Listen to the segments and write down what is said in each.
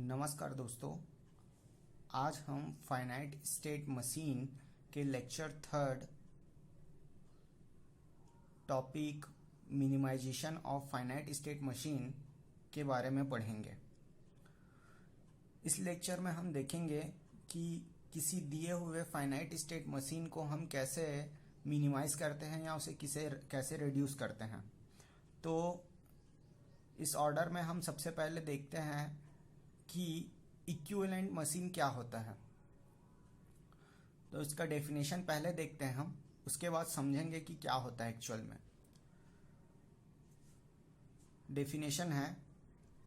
नमस्कार दोस्तों, आज हम फाइनाइट स्टेट मशीन के lecture third topic minimization of finite state machine के बारे में पढ़ेंगे। इस लेक्चर में हम देखेंगे कि किसी दिए हुए फाइनाइट स्टेट मशीन को हम कैसे मिनिमाइज करते हैं या उसे कैसे रिड्यूस करते हैं। तो इस ऑर्डर में हम सबसे पहले देखते हैं कि इक्विवेलेंट मशीन क्या होता है। तो इसका डेफिनेशन पहले देखते हैं हम, उसके बाद समझेंगे कि क्या होता है एक्चुअल में। डेफिनेशन है,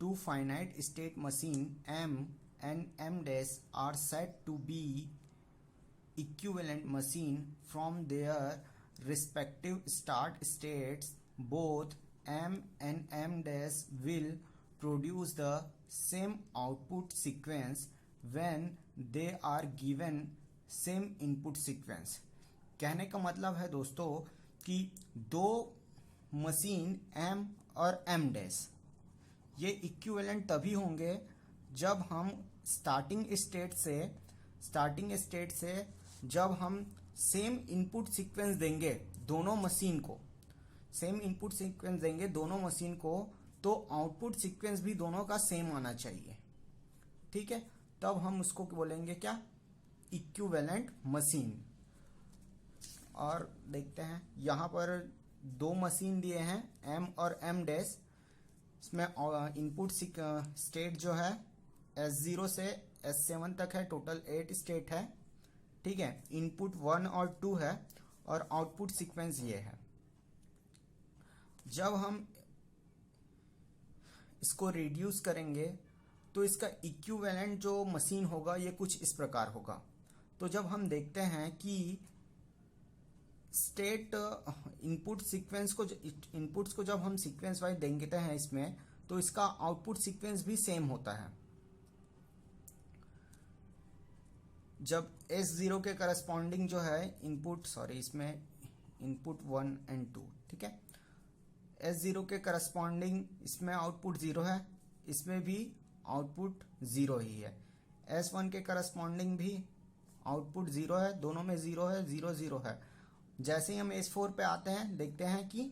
two finite state machine M and M dash are said to be equivalent machine from their respective start states. Both M and M dash will produce the same output sequence when they are given same input sequence। कहने का मतलब है दोस्तों कि दो machine M और M dash ये equivalent तभी होंगे जब हम स्टार्टिंग स्टेट से जब हम सेम इनपुट सीक्वेंस देंगे दोनों मशीन को, तो आउटपुट सीक्वेंस भी दोनों का सेम आना चाहिए। ठीक है, तब हम उसको बोलेंगे क्या, इक्विवेलेंट मशीन। और देखते हैं यहाँ पर दो मशीन दिए हैं M और M डैश। इसमें इनपुट स्टेट जो है S0 से S7 तक है, टोटल 8 स्टेट है। ठीक है, इनपुट 1 और 2 है और आउटपुट सीक्वेंस ये है। जब हम इसको रिड्यूस करेंगे तो इसका इक्विवेलेंट जो मशीन होगा ये कुछ इस प्रकार होगा। तो जब हम देखते हैं कि स्टेट इनपुट्स को जब हम सीक्वेंस वाइज देंगे हैं इसमें, तो इसका आउटपुट सीक्वेंस भी सेम होता है। जब S0 के करस्पॉन्डिंग जो है इसमें इनपुट 1 एंड 2, ठीक है, S0 के करस्पॉन्डिंग इसमें आउटपुट 0 है, इसमें भी आउटपुट 0 ही है। S1 के करस्पॉन्डिंग भी आउटपुट 0 है, दोनों में 0 है, 0 0 है। जैसे ही हम S4 पे आते हैं देखते हैं कि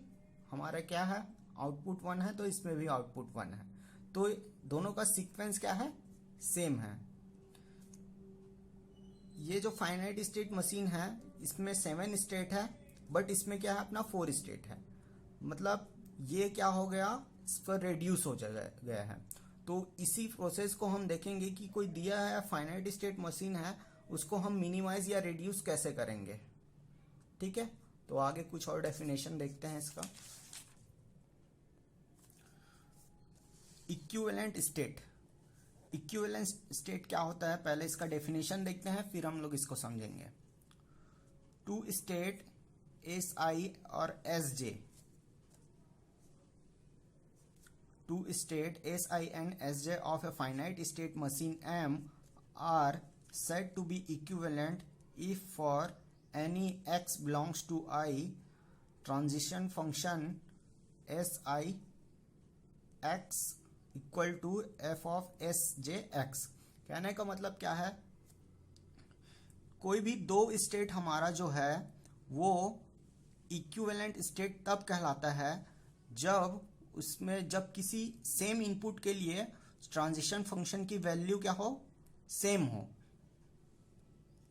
हमारा क्या है, आउटपुट 1 है, तो इसमें भी आउटपुट 1 है। तो दोनों का सीक्वेंस क्या है, सेम है। ये जो फाइनाइट स्टेट मशीन है इसमें 7 स्टेट है, बट इसमें क्या है, अपना 4 स्टेट है। मतलब ये क्या हो गया, इस पर रिड्यूस हो गया है। तो इसी प्रोसेस को हम देखेंगे कि कोई दिया है फाइनाइट स्टेट मशीन है, उसको हम मिनिमाइज या रिड्यूस कैसे करेंगे। ठीक है, तो आगे कुछ और डेफिनेशन देखते हैं इसका। इक्विवेलेंट स्टेट क्या होता है, पहले इसका डेफिनेशन देखते हैं, फिर हम लोग इसको समझेंगे। टू स्टेट SI और SJ, two state SI and SJ of a finite state machine M are said to be equivalent if for any x belongs to I, transition function SI x equal to f of SJ x। कहने का मतलब क्या है, कोई भी दो state हमारा जो है वो इक्विवेलेंट स्टेट तब कहलाता है जब किसी सेम इनपुट के लिए ट्रांजिशन फंक्शन की वैल्यू क्या हो, सेम हो,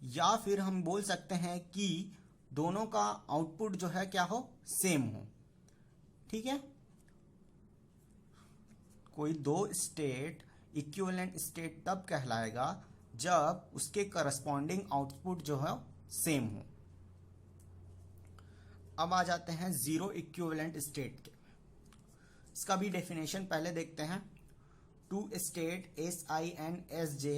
या फिर हम बोल सकते हैं कि दोनों का आउटपुट जो है क्या हो, सेम हो। ठीक है, कोई दो स्टेट इक्विवेलेंट स्टेट तब कहलाएगा जब उसके करस्पॉन्डिंग आउटपुट जो है सेम हो। अब आ जाते हैं जीरो इक्विवेलेंट स्टेट के। इसका भी डेफिनेशन पहले देखते हैं। Two state SI and SJ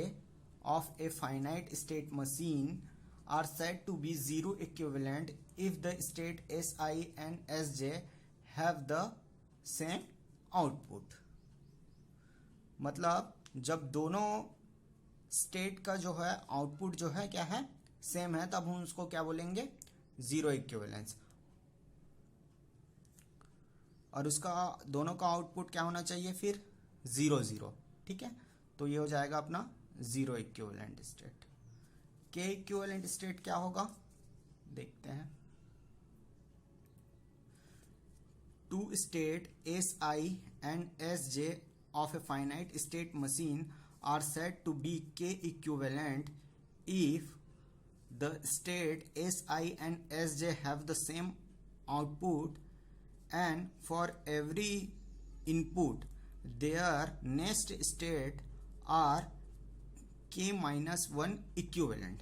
of a finite state machine are said to be zero equivalent if the state SI and SJ have the same output। मतलब जब दोनों स्टेट का जो है आउटपुट जो है क्या है, सेम है, तब हम उसको क्या बोलेंगे, जीरो इक्विवेलेंस। और उसका दोनों का आउटपुट क्या होना चाहिए, फिर 0 0। ठीक है, तो तो ये हो जाएगा अपना zero equivalent state. K equivalent state क्या होगा देखते हैं। Two state S I and S J of a finite state machine are said to be K equivalent if the state Si and Sj have the same output and for every input their next state are K minus 1 equivalent।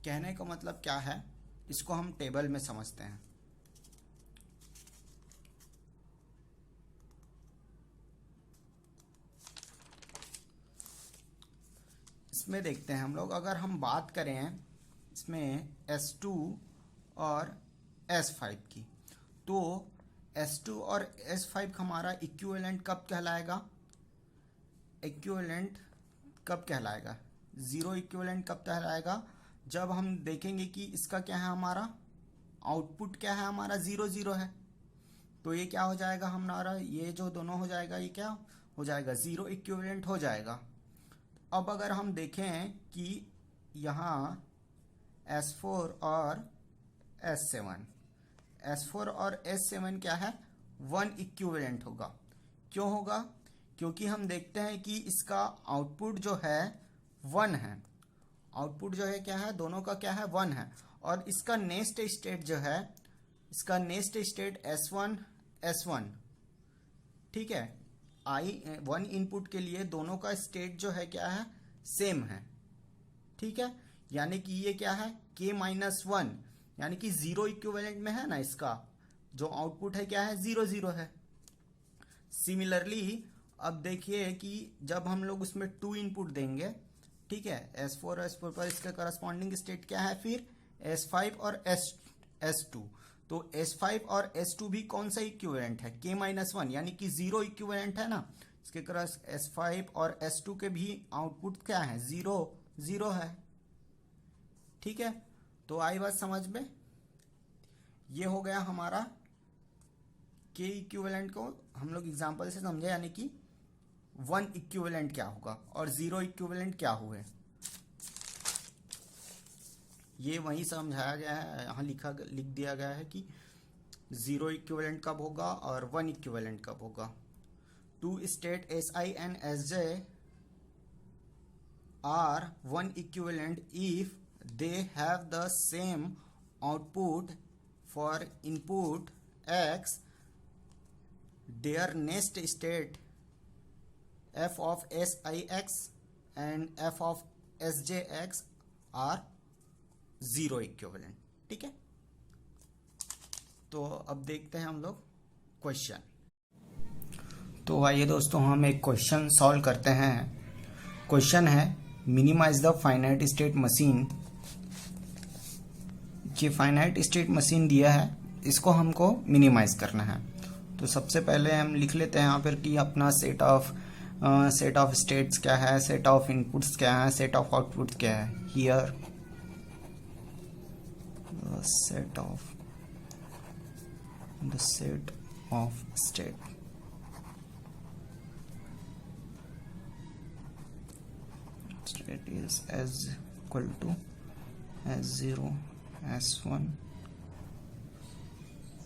कहने का मतलब क्या है, इसको हम table में समझते हैं। इसमें देखते हैं हम लोग, अगर हम बात करें इसमें S2 और S5 की, तो S2 और S5 हमारा इक्विवेलेंट कब कहलाएगा, इक्विवेलेंट कब कहलाएगा, जीरो इक्विवेलेंट कब कहलाएगा, जब हम देखेंगे कि इसका क्या है, हमारा आउटपुट क्या है, हमारा 0 0 है। तो ये क्या हो जाएगा हमारा, ये जो दोनों हो जाएगा, ये क्या हो जाएगा, जीरो इक्विवेलेंट हो जाएगा। अब अगर हम देखें कि यहाँ S4 और S7 और S7 क्या है, 1 इक्विवेलेंट होगा। क्यों होगा, क्योंकि हम देखते हैं कि इसका आउटपुट जो है 1 है, आउटपुट जो है क्या है, दोनों का क्या है 1 है। और इसका नेक्स्ट स्टेट जो है, इसका नेक्स्ट स्टेट S1 ठीक है, वन इनपुट के लिए दोनों का स्टेट जो है क्या है, सेम है। ठीक है, यानी कि ये क्या है K-1, यानी कि जीरो इक्विवेलेंट में है ना, इसका जो आउटपुट है क्या है 0 0 है। सिमिलरली अब देखिए कि जब हम लोग उसमें 2 इनपुट देंगे, ठीक है, S4 पर इसका करस्पॉन्डिंग स्टेट क्या है, फिर S5 और S2। तो S5 और S2 भी कौन सा इक्विवेलेंट है, K-1, यानी कि जीरो इक्विवेलेंट है ना। इसके क्रॉस S5 और S2 के भी आउटपुट क्या है, 0 0 है। ठीक है, तो आई बात समझ में। ये हो गया हमारा K इक्विवेलेंट को हम लोग एग्जांपल से समझे, यानी कि 1 इक्विवेलेंट क्या होगा और 0 इक्विवेलेंट क्या हुए, ये वही समझाया गया है। यहाँ लिख दिया गया है कि 0 इक्विवेलेंट कब होगा और 1 इक्विवेलेंट कब होगा। Two state Si and Sj are 1 equivalent if they have the same output for input X, their next state f of Six and f of Sjx are 0 equivalent. ठीक है, तो अब देखते हैं हम लोग क्वेश्चन। तो आइए दोस्तों हम एक क्वेश्चन सॉल्व करते हैं। क्वेश्चन है minimize the finite state machine. ये फाइनाइट स्टेट मशीन दिया है, इसको हमको मिनिमाइज करना है। तो सबसे पहले हम लिख लेते हैं यहाँ पर कि अपना सेट ऑफ स्टेट्स क्या है, सेट ऑफ इनपुट्स क्या है, सेट ऑफ आउटपुट्स क्या है। Here set of state is as equal to S0 S1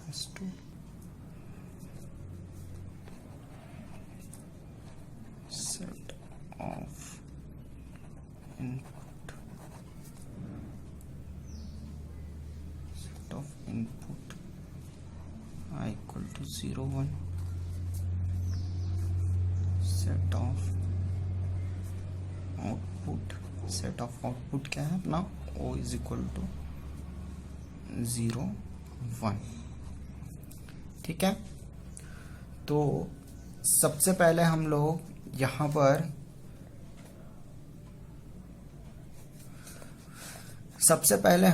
S2 set of input I equal to 0 1 set of output क्या है अपना, O is equal to 0 1। ठीक है, तो सबसे पहले हम लोग यहाँ पर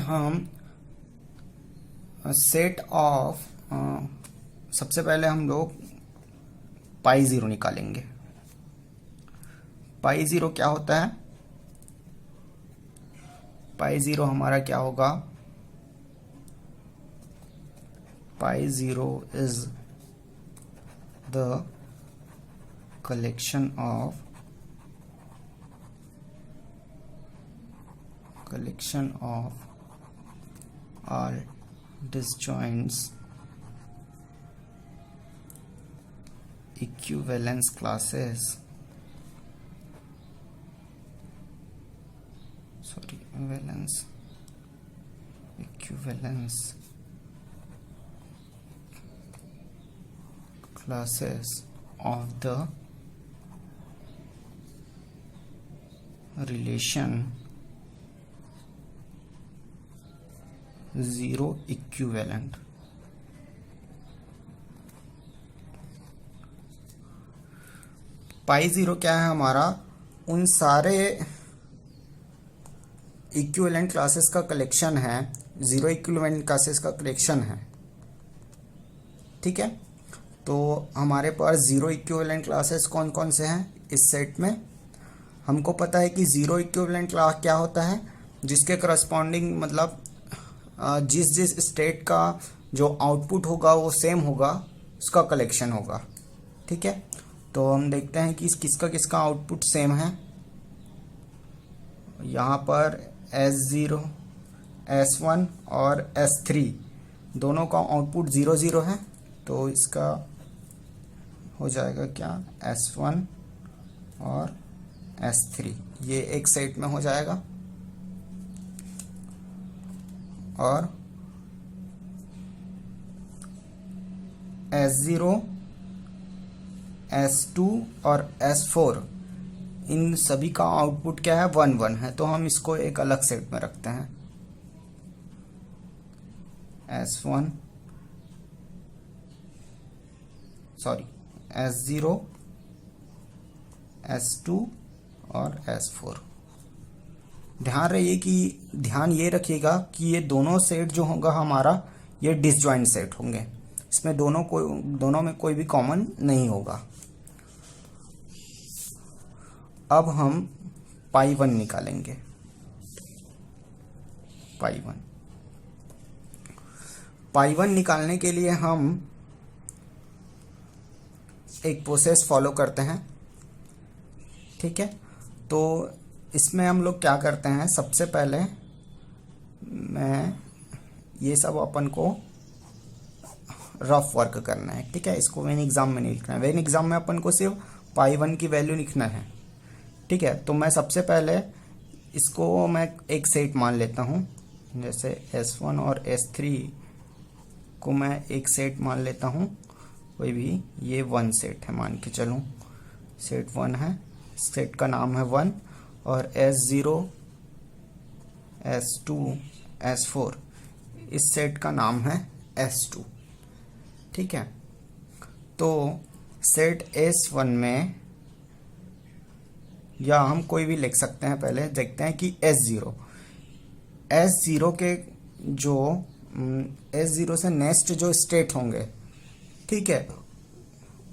हम सबसे पहले हम लोग पाई 0 निकालेंगे। पाई 0 क्या होता है, पाई 0 हमारा क्या होगा, पाई 0 is the collection of collection of all disjoints equivalence classes equivalence classes of the relation zero equivalent. Pi zero क्या है हमारा, उन सारे इक्विवेलेंट क्लासेस का कलेक्शन है, जीरो इक्विवेलेंट क्लासेस का कलेक्शन है। ठीक है, तो हमारे पास जीरो इक्विवेलेंट क्लासेस कौन कौन से हैं इस सेट में। हमको पता है कि जीरो इक्विवेलेंट क्लास क्या होता है, जिसके करस्पॉन्डिंग मतलब जिस जिस स्टेट का जो आउटपुट होगा वो सेम होगा, उसका कलेक्शन होगा। ठीक है, तो हम देखते हैं कि किसका किसका आउटपुट सेम है। यहाँ पर S0, S1 और S3 दोनों का आउटपुट 0 0 है, तो इसका हो जाएगा क्या, S1 और S3 ये एक सेट में हो जाएगा। और S0, S2 और S4 इन सभी का आउटपुट क्या है, 1 1 है, तो हम इसको एक अलग सेट में रखते हैं। S1 सॉरी S0, S2 और S4। ध्यान ये रखिएगा कि ये दोनों सेट जो होगा हमारा, ये डिसजॉइंट सेट होंगे, इसमें दोनों में कोई भी कॉमन नहीं होगा। अब हम पाई 1 निकालेंगे। पाई 1 निकालने के लिए हम एक प्रोसेस फॉलो करते हैं। ठीक है, तो इसमें हम लोग क्या करते हैं, सबसे पहले ये सब अपन को रफ वर्क करना है। ठीक है, इसको वेन एग्जाम में नहीं लिखना है, वेन एग्जाम में अपन को सिर्फ पाई 1 की वैल्यू लिखना है। ठीक है, तो मैं सबसे पहले इसको मैं एक सेट मान लेता हूँ, जैसे S1 और S3 को मैं एक सेट मान लेता हूँ, कोई भी ये 1 सेट है मान के चलूँ, सेट 1 है, सेट का नाम है 1, और S0, S2, S4 इस सेट का नाम है S2। ठीक है, तो सेट S1 में, या हम कोई भी लिख सकते हैं, पहले देखते हैं कि S0 के जो S0 से नेक्स्ट जो स्टेट होंगे, ठीक है,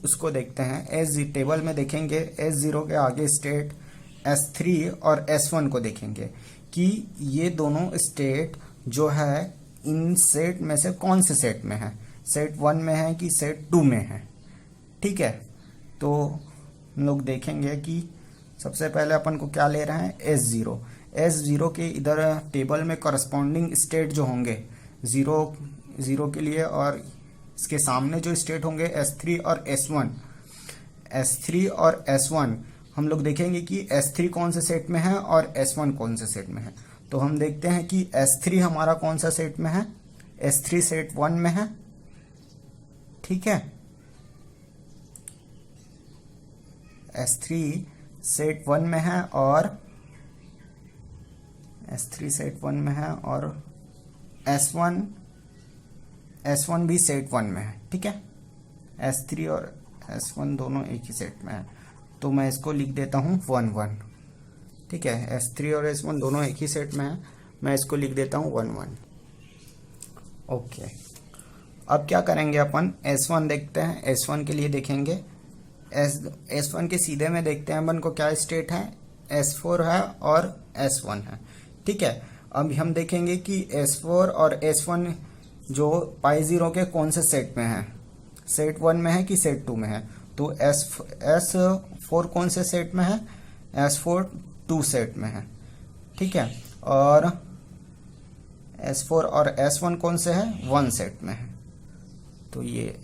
उसको देखते हैं। टेबल में देखेंगे S0 के आगे स्टेट S3 और S1 को देखेंगे कि ये दोनों स्टेट जो है इन सेट में से कौन से सेट में है, सेट 1 में है कि सेट 2 में है। ठीक है, तो हम लोग देखेंगे कि सबसे पहले अपन को क्या ले रहे हैं, S0 के इधर टेबल में करस्पॉन्डिंग स्टेट जो होंगे 0 के लिए, और इसके सामने जो स्टेट होंगे S3 और S1 हम लोग देखेंगे कि S3 कौन से सेट में है और S1 कौन से सेट में है। तो हम देखते हैं कि S3 हमारा कौन सा सेट में है, S3 सेट 1 में है। ठीक है, S3 सेट 1 में है और S3 सेट 1 में है, और S1 भी सेट 1 में है। ठीक है, S3 और S1 दोनों एक ही सेट में है, तो मैं इसको लिख देता हूँ 1 1। ठीक है, S3 और S1 दोनों एक ही सेट में है, मैं इसको लिख देता हूँ 1 1। ओके, अब क्या करेंगे अपन, S1 देखते हैं। S1 के लिए देखेंगे, S1 के सीधे में देखते हैं अपन को क्या स्टेट है, S4 है और S1 है। ठीक है, अब हम देखेंगे कि S4 और S1 जो पाई 0 के कौन से सेट में है, सेट 1 में है कि सेट 2 में है। तो S4 कौन से सेट में है, S4 2 सेट में है। ठीक है, और S4 और S1 कौन से है, 1 सेट में है। तो ये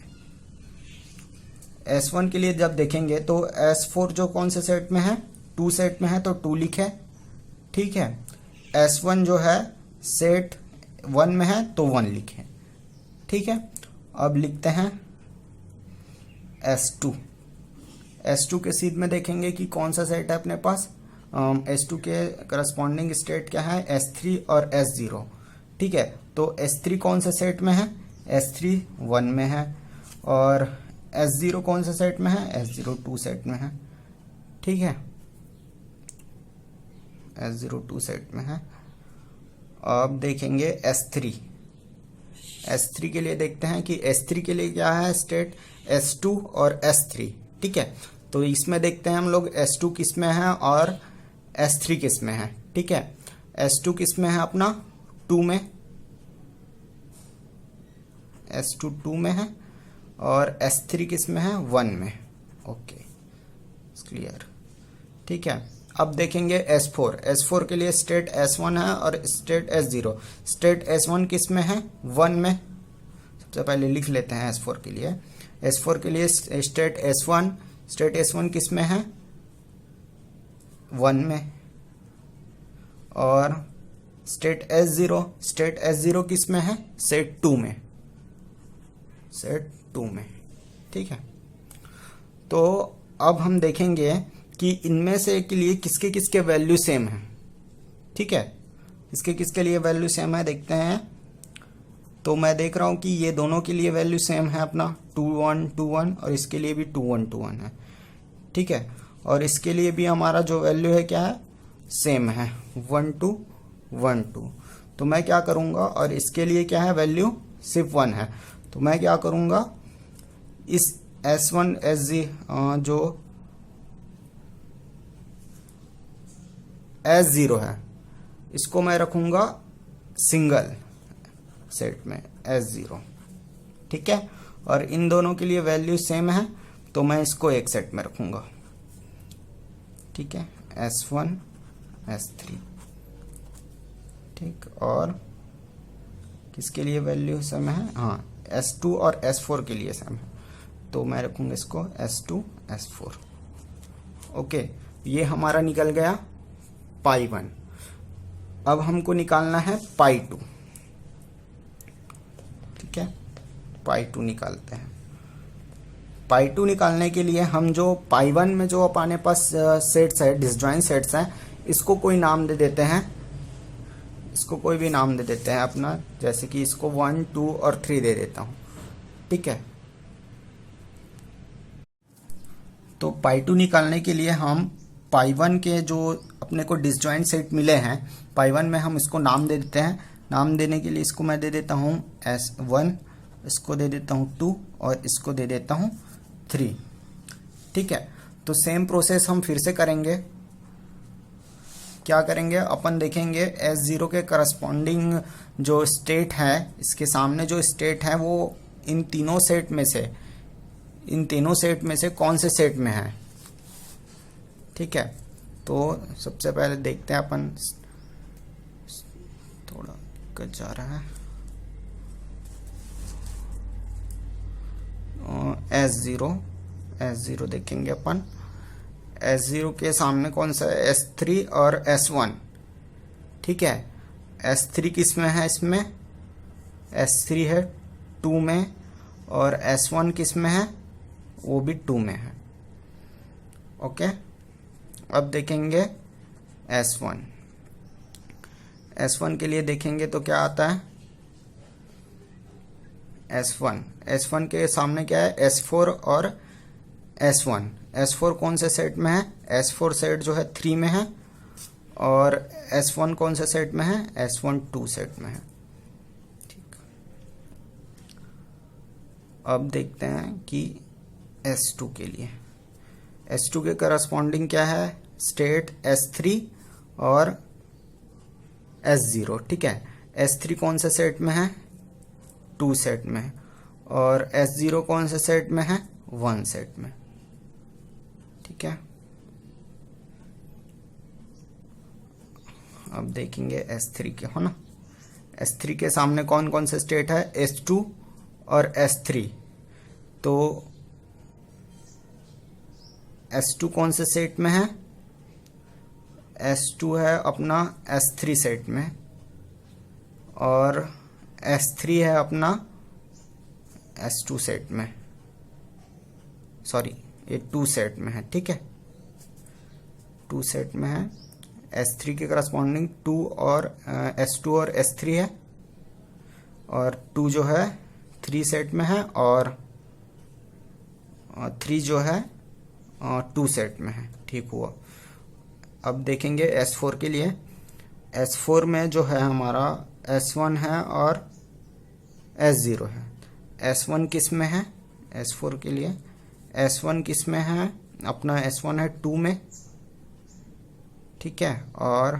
S1 के लिए जब देखेंगे तो S4 जो कौन से सेट में है, 2 सेट में है, तो 2 लिखे, ठीक है। S1 जो है सेट 1 में है तो 1 लिखे, ठीक है। अब लिखते हैं S2। S2 के सीध में देखेंगे कि कौन सा सेट है अपने पास। S2 के करस्पॉन्डिंग स्टेट क्या है, S3 और S0, ठीक है। तो S3 कौन से सेट में है, S3 1 में है, और S0 कौन से सेट में है, S0 2 सेट में है, ठीक है। S0 2 सेट में है। अब देखेंगे S3 के लिए देखते हैं कि S3 के लिए क्या है स्टेट, S2 और S3, ठीक है। तो इसमें देखते हैं हम लोग S2 किस में है और S3 किस में है, ठीक है। S2 किस में है अपना, 2 में, S2 2 में है, और S3 किस में है, 1 में। ओके, क्लियर, ठीक है। अब देखेंगे S4 के लिए स्टेट S1 है और स्टेट S0। स्टेट S1 किस में है, 1 में। सबसे पहले लिख लेते हैं S4 के लिए। S4 के लिए स्टेट S1 किस में है, 1 में, और स्टेट S0 किस में है, सेट 2 में, ठीक है। तो अब हम देखेंगे कि इनमें से के लिए किसके किसके वैल्यू सेम है, ठीक है। किसके लिए वैल्यू सेम है देखते हैं। तो मैं देख रहा हूं कि ये दोनों के लिए वैल्यू सेम है अपना 2 1 2 1, और इसके लिए भी 2 1 2 1 है, ठीक है। और इसके लिए भी हमारा जो वैल्यू है क्या है, सेम है 1 2 1 2। तो मैं क्या करूंगा, और इसके लिए क्या है वैल्यू सिर्फ 1 है, तो मैं क्या करूंगा, इस S1 जो S0 है इसको मैं रखूंगा सिंगल सेट में S0, ठीक है। और इन दोनों के लिए वैल्यू सेम है तो मैं इसको एक सेट में रखूंगा, ठीक है, S1 S3, ठीक। और किसके लिए वैल्यू सेम है, हाँ, S2 और S4 के लिए सेम है, तो मैं रखूंगा इसको S2 S4। ओके, ये हमारा निकल गया पाई 1। अब हमको निकालना है पाई 2, ठीक है। पाई 2 निकालते हैं। पाई 2 निकालने के लिए हम जो पाई 1 में जो अपने पास सेट्स है, डिसजॉइंट सेट्स हैं, इसको कोई नाम दे देते हैं, इसको कोई भी नाम दे देते हैं अपना, जैसे कि इसको 1 2 और 3 दे देता हूं, ठीक है। तो पाई 2 निकालने के लिए हम पाई 1 के जो अपने को डिसजॉइंट सेट मिले हैं, पाई 1 में हम इसको नाम दे देते हैं। नाम देने के लिए इसको मैं दे देता हूं S1, इसको दे देता हूं 2, और इसको दे देता हूं 3, ठीक है। तो सेम प्रोसेस हम फिर से करेंगे। क्या करेंगे, अपन देखेंगे S0 के करस्पॉन्डिंग जो स्टेट है, इसके सामने जो स्टेट है वो इन तीनों सेट में से कौन से सेट में है, ठीक है। तो सबसे पहले देखते हैं अपन, थोड़ा दिक्कत जा रहा है, S0 देखेंगे अपन। S0 के सामने कौन सा है, S3 और S1, ठीक है। S3 किस में है, इसमें S3 है 2 में, और S1 किस में है, वो भी 2 में है, ओके। अब देखेंगे S1 के लिए देखेंगे तो क्या आता है, S1 के सामने क्या है, S4 और S1 कौन से सेट में है, S4 सेट जो है 3 में है, और S1 कौन से सेट में है, S1 2 सेट में है, ठीक। अब देखते हैं कि S2 के लिए, S2 के करस्पॉन्डिंग क्या है, स्टेट S3 और S0, ठीक है। S3 कौन से सेट में है, 2 सेट में, और S0 कौन से सेट में है, 1 सेट में, ठीक है। अब देखेंगे S3 के, हो ना। S3 के सामने कौन कौन से स्टेट है, S2 और S3। तो S2 कौन से सेट में है, S2 है अपना S3 सेट में, और S3 है अपना S2 सेट में, सॉरी ये 2 सेट में है, ठीक है, 2 सेट में है। S3 के करस्पॉन्डिंग 2 और S2 और S3 है, और 2 जो है 3 सेट में है, और 3 जो है 2 सेट में है, ठीक हुआ। अब देखेंगे S4 के लिए। S4 में जो है हमारा S1 है और S0 है। S1 किस में है, S4 के लिए S1 किस में है, अपना S1 है 2 में, ठीक है, और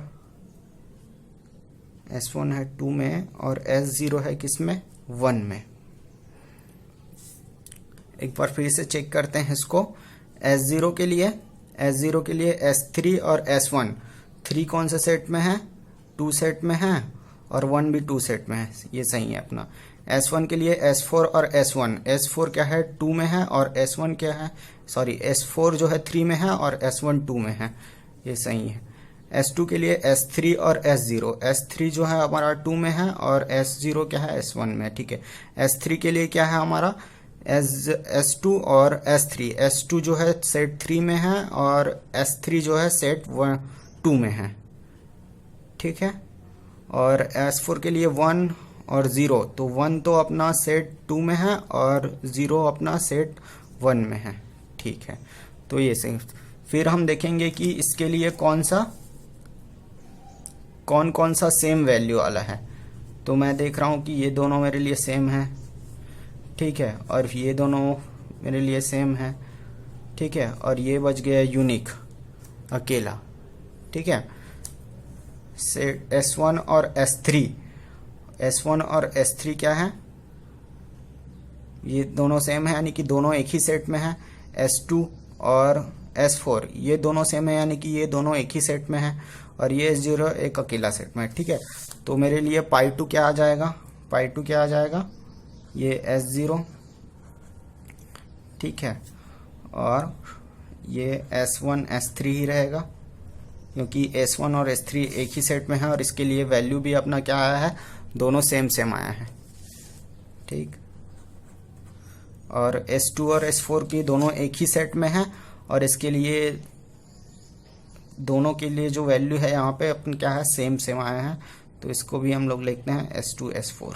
S1 है 2 में, और S0 है किस में, 1 में। एक बार फिर से चेक करते हैं इसको। S0 के लिए S3 और S1, 3 कौन से सेट में है, 2 सेट में है, और 1 भी 2 सेट में है, ये सही है अपना। S1 के लिए S4 और S1, S4 क्या है 2 में है, और S1 क्या है, सॉरी S4 जो है 3 में है, और S1 2 में है, ये सही है। S2 के लिए S3 और S0, S3 जो है हमारा 2 में है, और S0 क्या है, S1 में, ठीक है। S3 के लिए क्या है हमारा S2 और S3, S2 जो है सेट 3 में है, और S3 जो है सेट 2 में है, ठीक है। और S4 के लिए 1 और 0, तो 1 तो अपना सेट 2 में है, और 0 अपना सेट 1 में है, ठीक है। तो ये सही। फिर हम देखेंगे कि इसके लिए कौन कौन सा सेम वैल्यू वाला है। तो मैं देख रहा हूँ कि ये दोनों मेरे लिए सेम है, ठीक है, और ये दोनों मेरे लिए सेम है, ठीक है, और ये बच गया यूनिक अकेला, ठीक है। सेट S1 और S3 क्या है, ये दोनों सेम है, यानी कि दोनों एक ही सेट में है। S2 और S4 ये दोनों सेम है, यानी कि ये दोनों एक ही सेट में है, और ये S0 एक अकेला सेट में है, ठीक है। तो मेरे लिए π2 क्या आ जाएगा, ये S0, ठीक है, और ये S1 S3 ही रहेगा, क्योंकि S1 और S3 एक ही सेट में है, और इसके लिए वैल्यू भी अपना क्या आया है, दोनों सेम आया है, ठीक। और S2 और S4 की दोनों एक ही सेट में है, और इसके लिए दोनों के लिए जो वैल्यू है यहाँ पे अपन क्या है, सेम आया है। तो इसको भी हम लोग लिखते हैं S2 S4।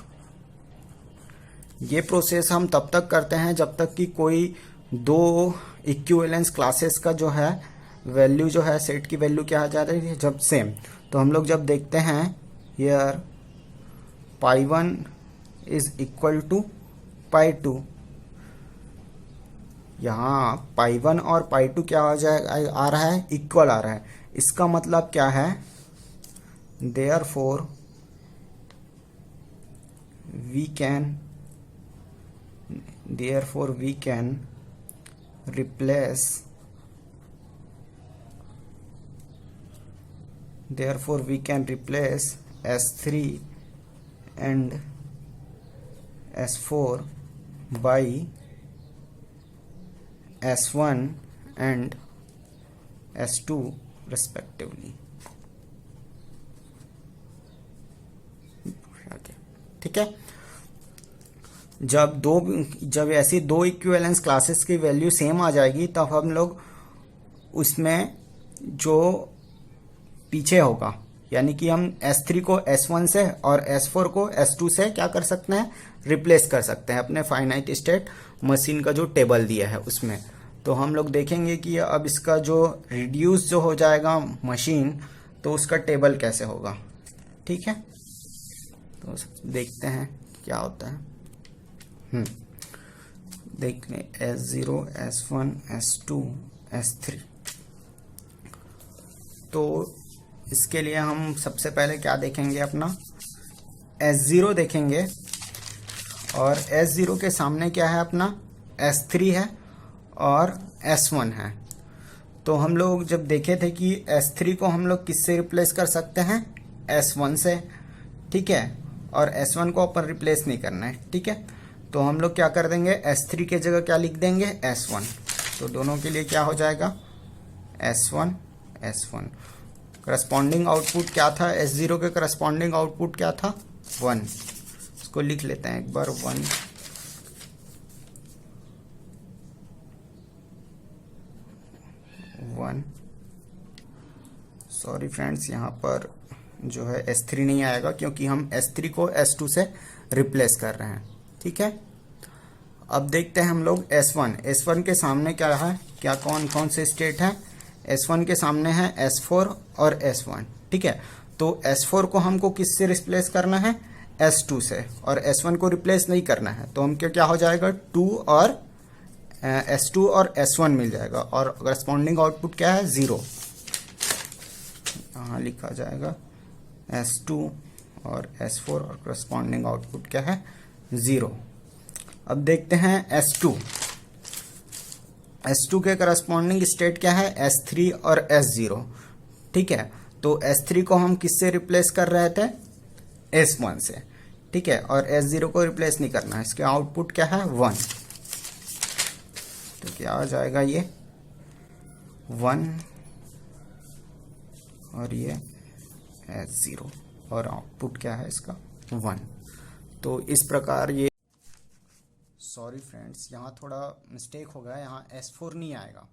ये प्रोसेस हम तब तक करते हैं जब तक कि कोई दो इक्विवेलेंस क्लासेस का जो है वैल्यू जो है, सेट की वैल्यू क्या आ जा रही है, जब सेम। तो हम लोग जब देखते हैं हियर π1 इज इक्वल टू π2, यहाँ π1 और π2 क्या आ रहा है, इक्वल आ रहा है। इसका मतलब क्या है, therefore we can replace S3 and S4 by S1 and S2 respectively, ठीक है। जब ऐसी दो इक्विवेलेंस क्लासेस की वैल्यू सेम आ जाएगी, तब हम लोग उसमें जो पीछे होगा, यानी कि हम S3 को S1 से और S4 को S2 से क्या कर सकते हैं, रिप्लेस कर सकते हैं अपने फाइनाइट स्टेट मशीन का जो टेबल दिया है उसमें। तो हम लोग देखेंगे कि अब इसका जो रिड्यूस जो हो जाएगा मशीन, तो उसका टेबल कैसे होगा, ठीक है। तो देखते हैं क्या होता है। देख लें S0 S1 S2 S3। तो इसके लिए हम सबसे पहले क्या देखेंगे, अपना S0 देखेंगे, और S0 के सामने क्या है, अपना S3 है और S1 है। तो हम लोग जब देखे थे कि S3 को हम लोग किससे रिप्लेस कर सकते हैं, S1 से, ठीक है, और S1 को अपन रिप्लेस नहीं करना है, ठीक है। तो हम लोग क्या कर देंगे, S3 के जगह क्या लिख देंगे, S1। तो दोनों के लिए क्या हो जाएगा, S1 S1। करस्पॉन्डिंग आउटपुट क्या था, S0 के करस्पॉन्डिंग आउटपुट क्या था, 1। इसको लिख लेते हैं एक बार, 1 1। सॉरी फ्रेंड्स, यहाँ पर जो है S3 नहीं आएगा क्योंकि हम S3 को S2 से रिप्लेस कर रहे हैं, ठीक है। अब देखते हैं हम लोग S1 के सामने क्या है, क्या कौन कौन से स्टेट है। S1 के सामने है S4 और S1, ठीक है। तो S4 को हमको किससे रिप्लेस करना है, S2 से, और S1 को रिप्लेस नहीं करना है। तो हमको क्या हो जाएगा, 2 और S2 और S1 मिल जाएगा, और करस्पॉन्डिंग आउटपुट क्या है, 0। यहाँ लिखा जाएगा S2 और S4 और करस्पॉन्डिंग आउटपुट क्या है, 0। अब देखते हैं S2 के करस्पॉन्डिंग स्टेट क्या है, S3 और S0, ठीक है। तो S3 को हम किससे रिप्लेस कर रहे थे, S1 से, ठीक है, और S0 को रिप्लेस नहीं करना है। इसके आउटपुट क्या है, 1। तो क्या आ जाएगा, ये 1 और ये S0, और आउटपुट क्या है इसका, 1। तो इस प्रकार ये, सॉरी फ्रेंड्स, यहाँ थोड़ा मिस्टेक हो गया, यहाँ S4 नहीं आएगा,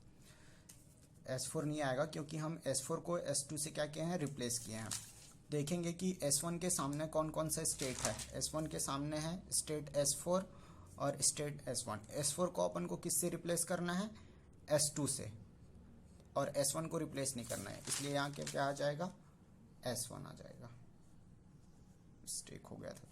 S4 नहीं आएगा क्योंकि हम S4 को S2 से क्या किए हैं, रिप्लेस किए हैं। देखेंगे कि S1 के सामने कौन कौन सा स्टेट है। S1 के सामने है स्टेट S4 और स्टेट S1। S4 को अपन को किससे रिप्लेस करना है, S2 से, और S1 को रिप्लेस नहीं करना है, इसलिए यहाँ क्या आ जाएगा, S1 आ जाएगा। मिस्टेक हो गया था।